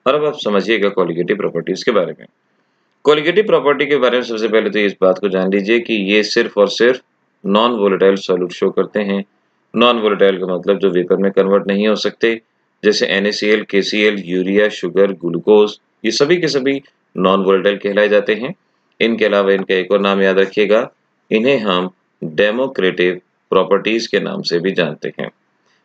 और अब आप समझिएगा कोलिगेटिव प्रॉपर्टीज के बारे में। कोलिगेटिव प्रॉपर्टी के बारे में सबसे पहले तो इस बात को जान लीजिए कि ये सिर्फ और सिर्फ नॉन वोलेटाइल सॉल्यूट शो करते हैं। नॉन वोलेटाइल का मतलब जो वेपर में कन्वर्ट नहीं हो सकते, जैसे NaCl, KCl, urea, sugar, glucose, ये सभी के सभी नॉन वोलेटाइल कहलाए जाते हैं। इनके अलावा इनका एक और नाम याद रखिएगा, इन्हें हम डेमोक्रेटिव प्रॉपर्टीज के नाम से भी जानते हैं,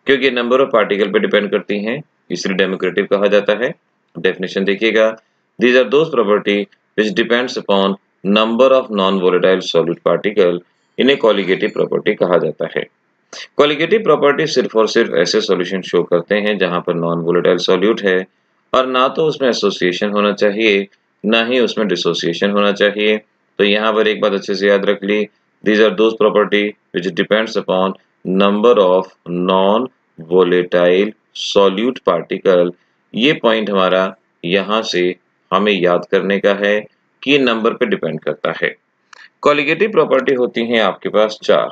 क्योंकि नंबर ऑफ पार्टिकल पे डिपेंड करती हैं, इसलिए डेमोक्रेटिव कहा जाता है। डेफिनेशन देखिएगा, these are those property which depends upon number of non-volatile solute particle, इन्हें कोलिगेटिव प्रॉपर्टी कहा जाता है। कोलिगेटिव प्रॉपर्टी सिर्फ और सिर्फ ऐसे सॉल्यूशन शो करते हैं जहां पर नॉन वोलेटाइल सॉल्यूट है और ना तो उसमें एसोसिएशन होना चाहिए, ना ही उसमें डिसोसिएशन होना चाहिए। तो यहाँ पर एक बात अच्छे से याद रख ली, these are those property which depends upon number of non volatile solute particle. ये पॉइंट हमारा यहाँ से हमें याद करने का है कि नंबर पे डिपेंड करता है। कोलिगेटिव प्रॉपर्टी होती हैं आपके पास चार।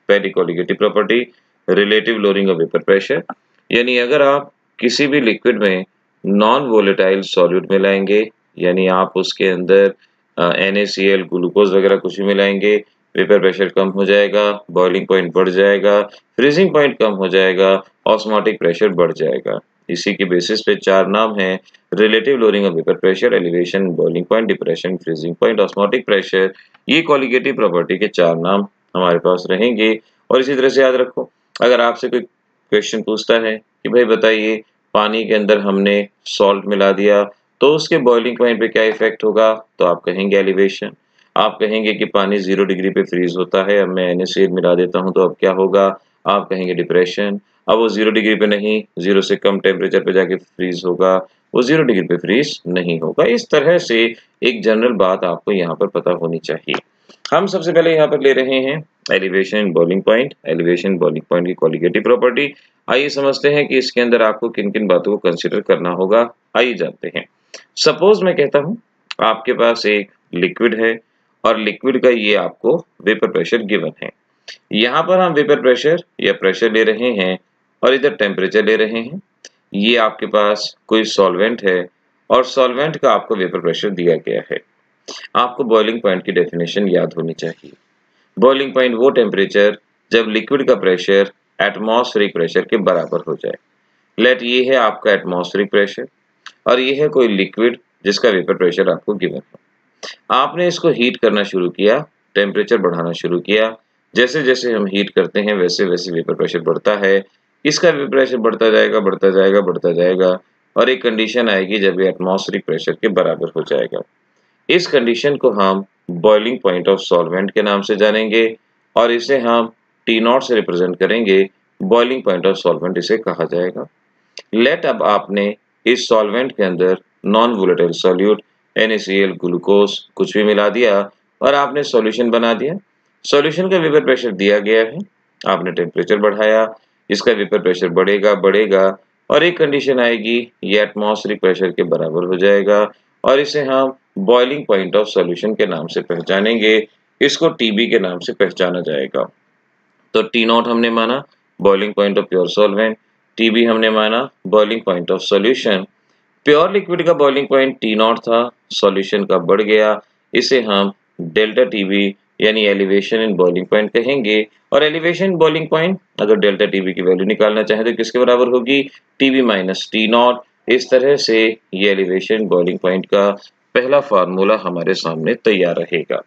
पहली colligative property relative lowering of vapour pressure, यानी अगर आप किसी भी लिक्विड में नॉन वोलेटाइल सॉल्यूट मिलाएंगे, यानी आप उसके अंदर NaCl, ग्लूकोज वगैरह कुछ भी मिलाएंगे, वेपर प्रेशर कम हो जाएगा, बॉइलिंग पॉइंट बढ़ जाएगा, फ्रीजिंग पॉइंट कम हो जाएगा, ऑस्मोटिक प्रेशर बढ़ जाएगा। इसी के बेसिस पे चार नाम हैं, relative lowering of vapour pressure, elevation, boiling point, depression, freezing point, osmotic pressure. ये कोलिगेटिव प्रॉपर्टी के चार नाम हमारे पास रहेंगे। और इसी तरह से याद रखो, अगर आपसे कोई क्वेश्चन पूछता है कि भाई बताइए पानी के अंदर हमने सॉल्ट मिला दिया तो उसके बॉइलिंग पॉइंट पे क्या इफेक्ट होगा, तो आप कहेंगे एलिवेशन। आप कहेंगे कि पानी 0 डिग्री पे फ्रीज होता है, अब मैं NaCl मिला देता हूँ तो अब क्या होगा, आप कहेंगे डिप्रेशन। अब वो 0 डिग्री पे नहीं, 0 से कम टेम्परेचर पे जाके फ्रीज होगा, वो 0 डिग्री पे फ्रीज नहीं होगा। इस तरह से एक जनरल बात आपको यहाँ पर पता होनी चाहिए। हम सबसे पहले यहाँ पर ले रहे हैं elevation boiling point. Elevation boiling point की कोलिगेटिव प्रॉपर्टी, आइए समझते हैं कि इसके अंदर आपको किन किन बातों को कंसिडर करना होगा। आइए जानते हैं। सपोज मैं कहता हूँ आपके पास एक लिक्विड है और लिक्विड का ये आपको वेपर प्रेशर गिवन है। यहाँ पर हम वेपर प्रेशर या प्रेशर ले रहे हैं और इधर टेम्परेचर ले रहे हैं। ये आपके पास कोई सॉल्वेंट है और सॉल्वेंट का आपको वेपर प्रेशर दिया गया है। आपको बॉइलिंग पॉइंट की डेफिनेशन याद होनी चाहिए। बॉइलिंग पॉइंट वो टेम्परेचर जब लिक्विड का प्रेशर एटमॉस्फेरिक प्रेशर के बराबर हो जाए। लेट ये है आपका एटमॉस्फेरिक प्रेशर और ये है कोई लिक्विड जिसका वेपर प्रेशर आपको गिवन है। आपने इसको हीट करना शुरू किया, टेम्परेचर बढ़ाना शुरू किया। जैसे जैसे हम हीट करते हैं वैसे वैसे वेपर प्रेशर बढ़ता है। इसका वेपर प्रेशर बढ़ता जाएगा, बढ़ता जाएगा, बढ़ता जाएगा और एक कंडीशन आएगी जब ये एटमॉस्फेरिक प्रेशर के बराबर हो जाएगा। इस कंडीशन को हम बॉइलिंग पॉइंट ऑफ सॉल्वेंट के नाम से जानेंगे और इसे हम T0 से रिप्रेजेंट करेंगे। बॉइलिंग पॉइंट ऑफ सॉल्वेंट इसे कहा जाएगा। लेट अब आपने इस सॉल्वेंट के अंदर non volatile solute NaCl, glucose कुछ भी मिला दिया और आपने सॉल्यूशन बना दिया। सॉल्यूशन का वेपर प्रेशर दिया गया है, आपने टेम्परेचर बढ़ाया, इसका वेपर प्रेशर बढ़ेगा बढ़ेगा और एक कंडीशन आएगी ये एटमॉस्फेरिक प्रेशर के बराबर हो जाएगा और इसे हम बॉइलिंग पॉइंट ऑफ सॉल्यूशन के नाम से पहचानेंगे। इसको TB के नाम से पहचाना जाएगा। तो T0 हमने माना boiling point of pure solvent, TB हमने माना boiling point of solution. Pure liquid का बॉइलिंग पॉइंट T0 था, सॉल्यूशन का बढ़ गया, इसे हम डेल्टा TB यानी एलिवेशन इन बॉइलिंग पॉइंट कहेंगे। और एलिवेशन बॉइलिंग पॉइंट अगर डेल्टा TB की वैल्यू निकालना चाहें तो किसके बराबर होगी, TB माइनस T0। इस तरह से ये एलिवेशन बॉइलिंग पॉइंट का पहला फार्मूला हमारे सामने तैयार रहेगा।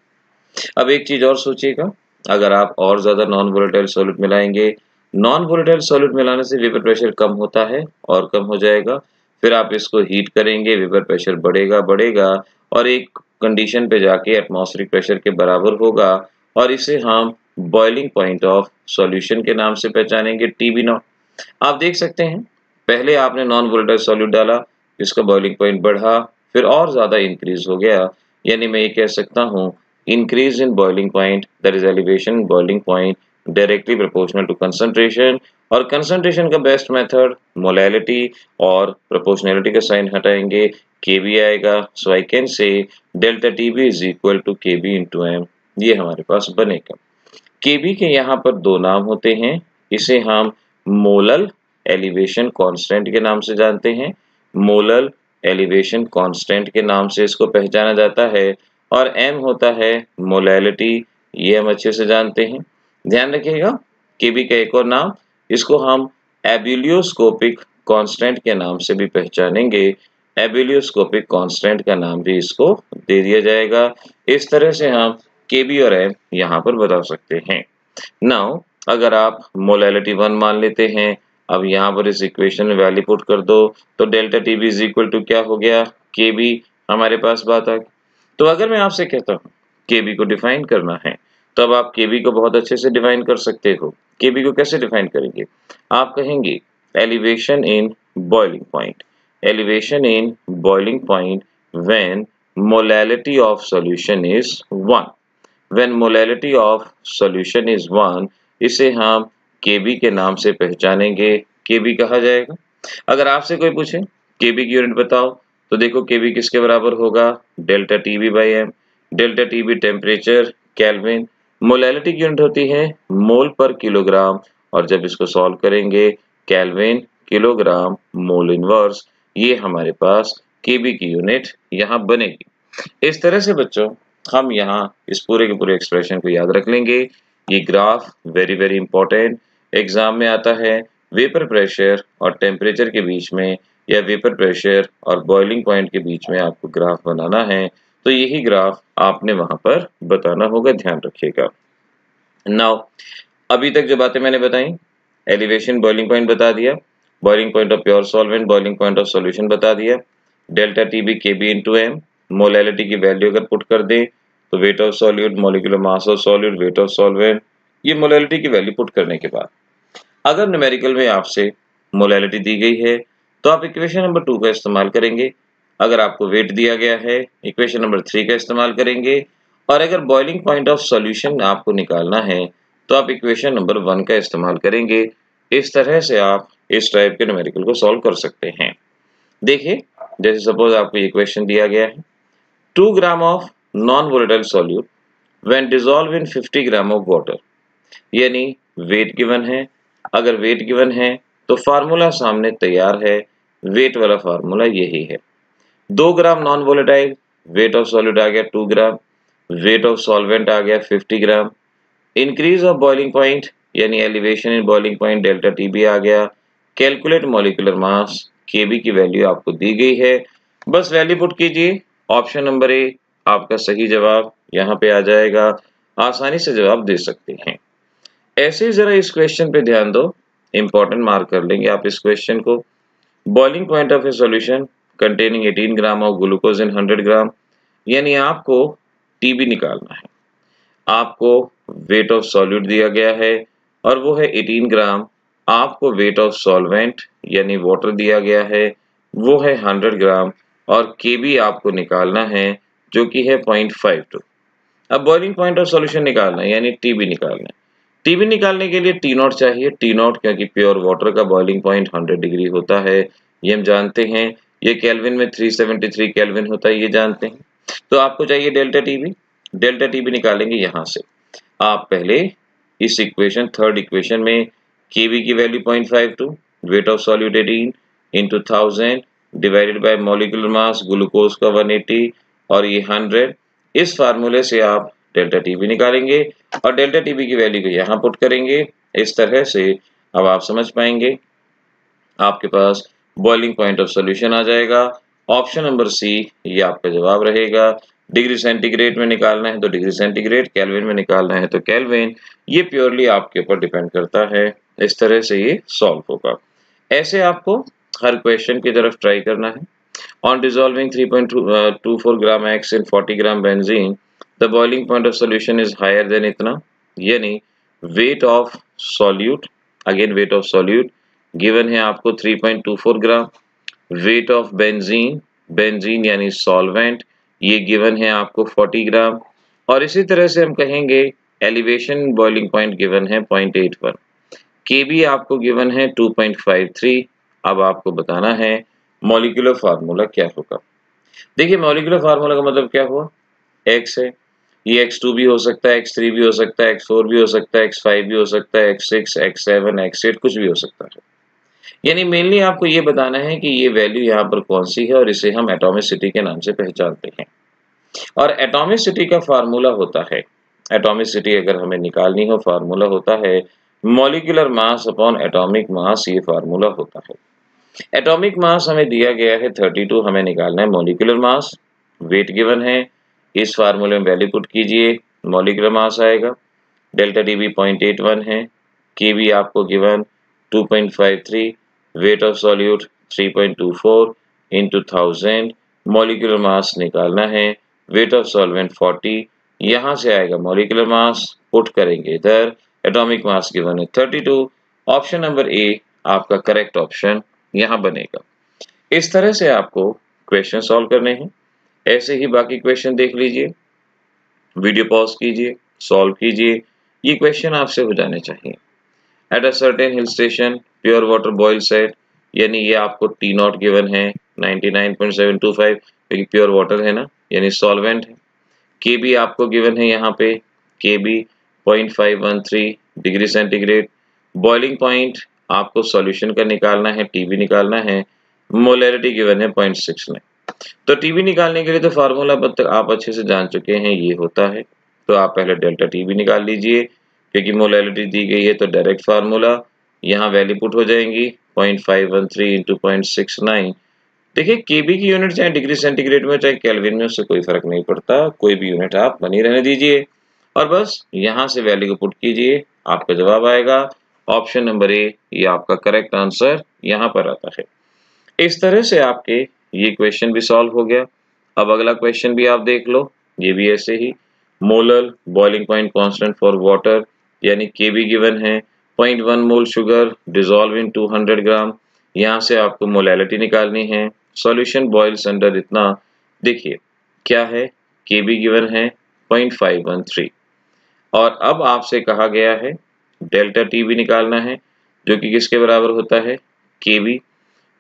अब एक चीज और सोचिएगा, अगर आप और ज्यादा नॉन वोलेटाइल सॉल्यूट मिलाएंगे, नॉन वोलेटाइल सॉल्यूट मिलाने से वेपर प्रेशर कम होता है और कम हो जाएगा। फिर आप इसको हीट करेंगे, वेपर प्रेशर बढ़ेगा बढ़ेगा और एक कंडीशन पे जाके एटमॉस्फेरिक प्रेशर के बराबर होगा और इसे हम बॉइलिंग पॉइंट ऑफ सॉल्यूशन के नाम से पहचानेंगे, TB0। आप देख सकते हैं पहले आपने नॉन वोलेटाइल सॉल्यूट डाला, इसका बॉइलिंग पॉइंट बढ़ा, फिर और ज्यादा इंक्रीज हो गया, यानी मैं ये कह सकता हूँ increase in boiling point, that is elevation boiling point directly proportional to concentration। और concentration का बेस्ट मेथड मोलैलिटी और प्रोपोर्शनैलिटी का साइन हटाएंगे, Kb आएगा। So I can say delta TB is equal to Kb into M। ये हमारे पास बनेगा। Kb के यहाँ पर दो नाम होते हैं, इसे हम मोलल एलिवेशन कांस्टेंट के नाम से जानते हैं। मोलल एलिवेशन कांस्टेंट के नाम से इसको पहचाना जाता है, और m होता है मोलैलिटी, ये हम अच्छे से जानते हैं। ध्यान रखिएगा, Kb का एक और नाम, इसको हम एबिलियोस्कोपिक कांस्टेंट के नाम से भी पहचानेंगे। एबिलियोस्कोपिक कांस्टेंट का नाम भी इसको दे दिया जाएगा। इस तरह से हम Kb और m यहाँ पर बता सकते हैं। नाउ अगर आप मोलैलिटी 1 मान लेते हैं, अब यहाँ पर इस इक्वेशन में वैल्यू पुट कर दो, तो delta T B is equal to क्या हो गया, के बी, हमारे पास बात आ गई। तो अगर मैं आपसे कहता हूँ के बी को डिफाइन करना है, तो अब आप के बी को बहुत अच्छे से डिफाइन कर सकते हो। के बी को कैसे डिफाइन करेंगे, आप कहेंगे elevation in boiling point, elevation in boiling point when molality of solution is 1, when molality of solution is 1, इसे हम Kb के नाम से पहचानेंगे, Kb कहा जाएगा। अगर आपसे कोई पूछे Kb की यूनिट बताओ, तो देखो Kb किसके बराबर होगा, delta Tb by M. Delta Tb temperature kelvin, molality की यूनिट होती है मोल पर किलोग्राम, और जब इसको सॉल्व करेंगे केल्विन किलोग्राम मोल इनवर्स, ये हमारे पास Kb की यूनिट यहाँ बनेगी। इस तरह से बच्चों हम यहाँ इस पूरे के पूरे एक्सप्रेशन को याद रख लेंगे। ये graph very very important, exam में आता है वेपर प्रेशर और टेम्परेचर के बीच में, या वेपर प्रेशर और बॉइलिंग पॉइंट के बीच में आपको ग्राफ बनाना है, तो यही ग्राफ आपने वहां पर बताना होगा, ध्यान रखिएगा। नाउ अभी तक जो बातें मैंने बताई, एलिवेशन बॉइलिंग पॉइंट बता दिया, boiling point of pure solvent, boiling point of solution बता दिया, डेल्टा टी बी के बी इंटू एम, मोलैलिटी की वैल्यू अगर पुट कर दें तो wait of solute, molecular mass of solute, wait of solvent, ये मोलैलिटी की वैल्यू पुट करने के बाद अगर न्यूमेरिकल में आपसे मोलैलिटी दी गई है, तो आप इक्वेशन नंबर 2 का इस्तेमाल करेंगे। अगर आपको वेट दिया गया है, इक्वेशन नंबर 3 का इस्तेमाल करेंगे, और अगर बॉइलिंग पॉइंट ऑफ सॉल्यूशन आपको निकालना है, तो आप इक्वेशन नंबर 1 का इस्तेमाल करेंगे। इस तरह से आप इस टाइप के न्यूमेरिकल को सॉल्व कर सकते हैं। देखिए, जैसे सपोज आपको ये क्वेश्चन दिया गया है, 2 gram of non volatile solute when dissolve in 50 gram of water, यानी वेट गिवन है। अगर वेट गिवन है तो फार्मूला सामने तैयार है, वेट वाला फार्मूला यही है। 2 gram non volatile, weight of solute आ गया 2 ग्राम, वेट ऑफ सॉल्वेंट आ गया 50 gram, increase of boiling point यानी elevation in boiling point delta TB आ गया, कैलकुलेट मॉलिक्यूलर मास, केबी की वैल्यू आपको दी गई है, बस वैल्यू पुट कीजिए। ऑप्शन नंबर ए आपका सही जवाब यहाँ पे आ जाएगा, आसानी से जवाब दे सकते हैं। ऐसे ही जरा इस क्वेश्चन पे ध्यान दो, इंपॉर्टेंट मार्क कर लेंगे आप इस क्वेश्चन को। Boiling point of A solution containing 18 gram of glucose in 100 ग्राम, यानी आपको टीबी निकालना है। आपको वेट ऑफ सॉल्यूट दिया गया है और वो है 18 ग्राम, आपको वेट ऑफ सॉल्वेंट यानी वाटर दिया गया है, वो है 100 ग्राम, और केबी आपको निकालना है जो कि है 0.52। अब बॉइलिंग पॉइंट ऑफ सॉल्यूशन निकालना है यानी टीबी निकालना है। टीबी निकालने के लिए टी नॉट चाहिए, टी नॉट क्योंकि प्योर वाटर का बॉइलिंग पॉइंट 100 डिग्री होता है, ये हम जानते हैं। ये केल्विन में 373 केल्विन होता है, ये जानते हैं। तो आपको चाहिए डेल्टा टीबी, डेल्टा टीबी निकालेंगे यहाँ से। आप पहले इस इक्वेशन थर्ड इक्वेशन में केबी की value 0.52, wait of solute 18 into 1000 divided by molecular mass glucose का 180 और ये 100, इस फार्मूले से आप डेल्टा टीबी निकालेंगे और डेल्टा टीबी की वैल्यू को यहाँ पुट करेंगे। इस तरह से अब आप समझ पाएंगे, आपके पास बॉइलिंग पॉइंट ऑफ सॉल्यूशन आ जाएगा। ऑप्शन नंबर सी ये आपका जवाब रहेगा। डिग्री सेंटीग्रेड में निकालना है तो डिग्री सेंटीग्रेड, केल्विन में निकालना है तो केल्विन, ये प्योरली आपके ऊपर डिपेंड करता है। इस तरह से ये सॉल्व होगा। ऐसे आपको हर क्वेश्चन की तरफ ट्राई करना है। On dissolving 3.24 gram X in 40 gram benzene, the boiling point of solution is higher than इतना, यानी weight of solute, again weight of solute given है आपको 3.24 gram, weight of benzene, benzene यानी सॉल्वेंट, ये गिवन है आपको 40 ग्राम, और इसी तरह से हम कहेंगे एलिवेशन बॉइलिंग पॉइंट गिवन है 0.81, केबी आपको गिवन है 2.53। अब आपको बताना है मॉलिक्यूलर फार्मूला क्या होगा। देखिए, मॉलिक्यूलर फार्मूला का मतलब क्या हुआ, एक्स है, ये x2 भी हो सकता है, x3 भी हो सकता है, x4 भी हो सकता है, x5 भी हो सकता है, x6, x7, x8 कुछ भी हो सकता है। यानी मेनली आपको ये बताना है कि ये वैल्यू यहाँ पर कौन सी है और इसे हम एटॉमिसिटी के नाम से पहचानते हैं। और एटॉमिसिटी का फार्मूला होता है, एटॉमिसिटी अगर हमें निकालनी हो फार्मूला होता है molecular mass upon atomic mass, ये फार्मूला होता है। एटॉमिक मास हमें दिया गया है 32, हमें निकालना है मॉलिक्यूलर मास, वेट गिवन है, इस फार्मूले में वैल्यू पुट कीजिए, मॉलिक्यूलर मास आएगा, डेल्टा टी बी 0.81 है, के बी आपको given 2.53, wait of solute 3.24 into 1000, molecular mass निकालना है, वेट ऑफ सॉल्वेंट 40, यहाँ से आएगा मॉलिक्यूलर मास, पुट करेंगे इधर, एटॉमिक मास गिवन है 32, ऑप्शन नंबर ए आपका करेक्ट ऑप्शन यहाँ बनेगा। इस तरह से आपको क्वेश्चन सॉल्व करने हैं। ऐसे ही बाकी क्वेश्चन देख लीजिए, वीडियो पॉज कीजिए, सॉल्व कीजिए, ये क्वेश्चन आपसे हो जाने चाहिए। At a certain hill station pure water boil set, यानी ये आपको टी नॉट गिवन है 99.725, क्योंकि प्योर वाटर है ना, यानी सॉल्वेंट है। के बी आपको गिवन है यहाँ पे, K B 0.513 degree centigrade, boiling point आपको सॉल्यूशन का निकालना है, टीबी निकालना है, मोलैरिटी गिवन है 0.69। तो टीबी निकालने के लिए तो फार्मूला अब तक आप अच्छे से जान चुके हैं, ये होता है। तो आप पहले डेल्टा टीबी निकाल लीजिए, क्योंकि मोलैरिटी दी गई है तो डायरेक्ट फार्मूला, यहाँ वैल्यू पुट हो जाएंगी 0.513 इंटू 0.69। देखिए केबी की यूनिट चाहे डिग्री सेंटीग्रेड में चाहे केल्विन में, उससे कोई फर्क नहीं पड़ता, कोई भी यूनिट आप बनी रहने दीजिए और बस यहाँ से वैल्यू को पुट कीजिए, आपका जवाब आएगा ऑप्शन नंबर ए, ये आपका करेक्ट आंसर यहाँ पर आता है। इस तरह से आपके ये क्वेश्चन भी सॉल्व हो गया। अब अगला क्वेश्चन भी आप देख लो, ये भी ऐसे ही, molar boiling point constant for water, यानी केबी गिवन है 0.1 मोल शुगर डिसॉल्व इन 200 ग्राम, यहाँ से आपको मोलैलिटी निकालनी है, सॉल्यूशन बॉइल्स अंडर इतना, देखिए क्या है, केबी गिवन है 0.513 और अब आपसे कहा गया है डेल्टा टीबी निकालना है, जो कि किसके बराबर होता है, केबी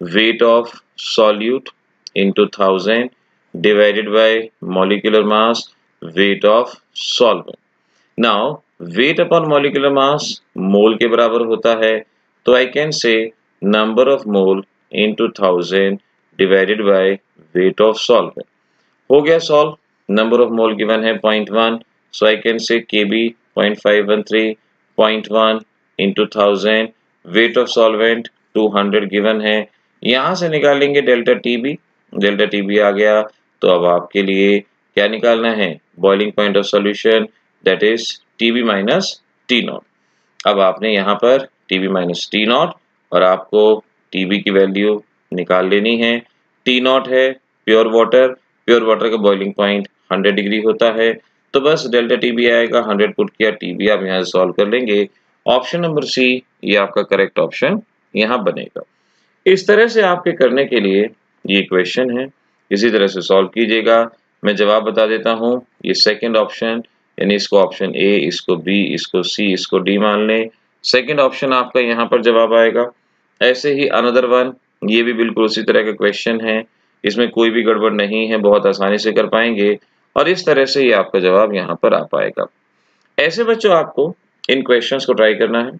weight of solute into 1000 divided by molecular mass weight of solvent। Now weight upon molecular mass मोल के बराबर होता है, तो I can say number of mole into 1000 divided by weight of solvent। हो गया solve, number of mole given है 0.1, so I can say Kb 0.513 0.1 into 1000, weight of solvent 200 given है, यहाँ से निकालेंगे डेल्टा टीबी, डेल्टा टीबी आ गया, तो अब आपके लिए क्या निकालना है, boiling point of solution, that is TB minus T not. अब आपने यहाँ पर टीबी माइनस टी नॉट और आपको टीबी की वैल्यू निकाल लेनी है। टी नॉट है प्योर वाटर, प्योर वाटर का बॉइलिंग पॉइंट 100 डिग्री होता है, तो बस डेल्टा टीबी आएगा, 100 पुट किया, टीबी आप यहाँ से सॉल्व कर लेंगे, ऑप्शन नंबर सी ये आपका करेक्ट ऑप्शन यहाँ बनेगा। इस तरह से आपके करने के लिए ये क्वेश्चन है, इसी तरह से सॉल्व कीजिएगा। मैं जवाब बता देता हूँ, ये सेकंड ऑप्शन, यानी इसको ऑप्शन ए, इसको बी, इसको सी, इसको डी मान लें, सेकंड ऑप्शन आपका यहाँ पर जवाब आएगा। ऐसे ही अनदर वन, ये भी बिल्कुल उसी तरह का क्वेश्चन है, इसमें कोई भी गड़बड़ नहीं है, बहुत आसानी से कर पाएंगे और इस तरह से ये आपका जवाब यहाँ पर आ पाएगा। ऐसे बच्चों आपको इन क्वेश्चंस को ट्राई करना है।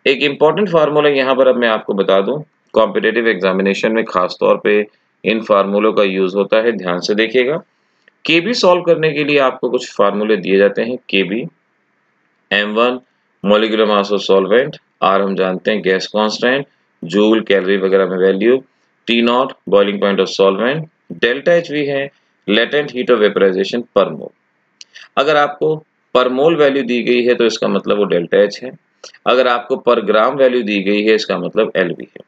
एक इम्पॉर्टेंट फार्मूला यहाँ पर अब मैं आपको बता दूं, कॉम्पिटिटिव एग्जामिनेशन में खास तौर पे इन फार्मूलों का यूज होता है, ध्यान से देखिएगा। केबी सॉल्व करने के लिए आपको कुछ फार्मूले दिए जाते हैं, KB, m1 molecular mass of solvent, R हम जानते हैं गैस कांस्टेंट, जूल कैलोरी वगैरह में value, T naught boiling point of solvent, delta H V है latent heat of vaporisation per mole. अगर आपको पर मोल वैल्यू दी गई है तो इसका मतलब वो डेल्टा एच है, अगर आपको पर ग्राम वैल्यू दी गई है इसका मतलब एलवी है।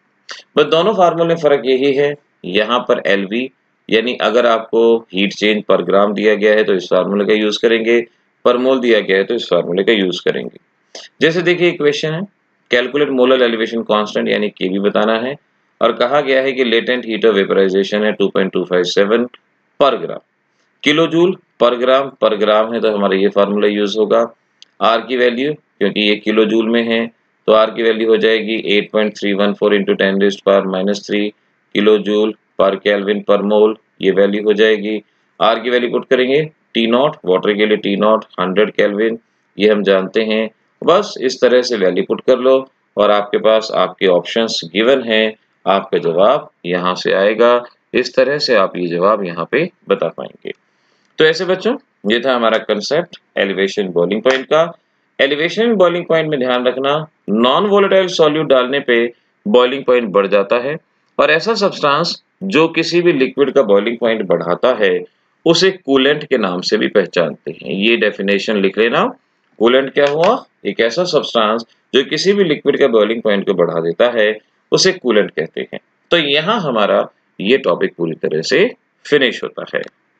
बस दोनों फार्मूले में फर्क यही है, यहाँ पर एलवी यानी अगर आपको हीट चेंज पर ग्राम दिया गया है तो इस फार्मूले का यूज करेंगे, पर मोल दिया गया है तो इस फार्मूले का यूज करेंगे। जैसे देखिए क्वेश्चन है, कैलकुलेट मोलर एलिवेशन कांस्टेंट यानी केवी बताना है और कहा गया है कि लेटेंट हीट ऑफ वेपराइजेशन है 2.257 पर ग्राम, किलो जूल पर ग्राम है तो हमारा ये फार्मूला यूज होगा। आर की वैल्यू क्योंकि ये किलो जूल में है तो आर की वैल्यू हो जाएगी 8.314 इंटू 10⁻³ किलो जूल पर केल्विन पर मोल, ये वैल्यू हो जाएगी। आर की वैल्यू पुट करेंगे, टी नॉट वाटर के लिए टी नॉट 100 केल्विन, ये हम जानते हैं, बस इस तरह से वैल्यू पुट कर लो और आपके पास आपके ऑप्शंस गिवन हैं, आपका जवाब यहाँ से आएगा। इस तरह से आप ये जवाब यहाँ पे बता पाएंगे। तो ऐसे बच्चों, ये था हमारा कंसेप्ट एलिवेशन बॉइलिंग पॉइंट का। एलिवेशन बॉइलिंग पॉइंट में ध्यान रखना, नॉन वोलेटाइल सॉल्यूट डालने पे बॉइलिंग पॉइंट बढ़ जाता है, और ऐसा सब्सटेंस जो किसी भी लिक्विड का बॉइलिंग पॉइंट बढ़ाता है उसे कूलेंट के नाम से भी पहचानते हैं। ये डेफिनेशन लिख लेना। कूलेंट क्या हुआ? एक ऐसा सब्सटेंस जो किसी भी लिक्विड के बॉइलिंग पॉइंट को बढ़ा देता है, उसे कूलेंट कहते हैं। तो यहाँ हमारा ये टॉपिक पूरी तरह से फिनिश होता है।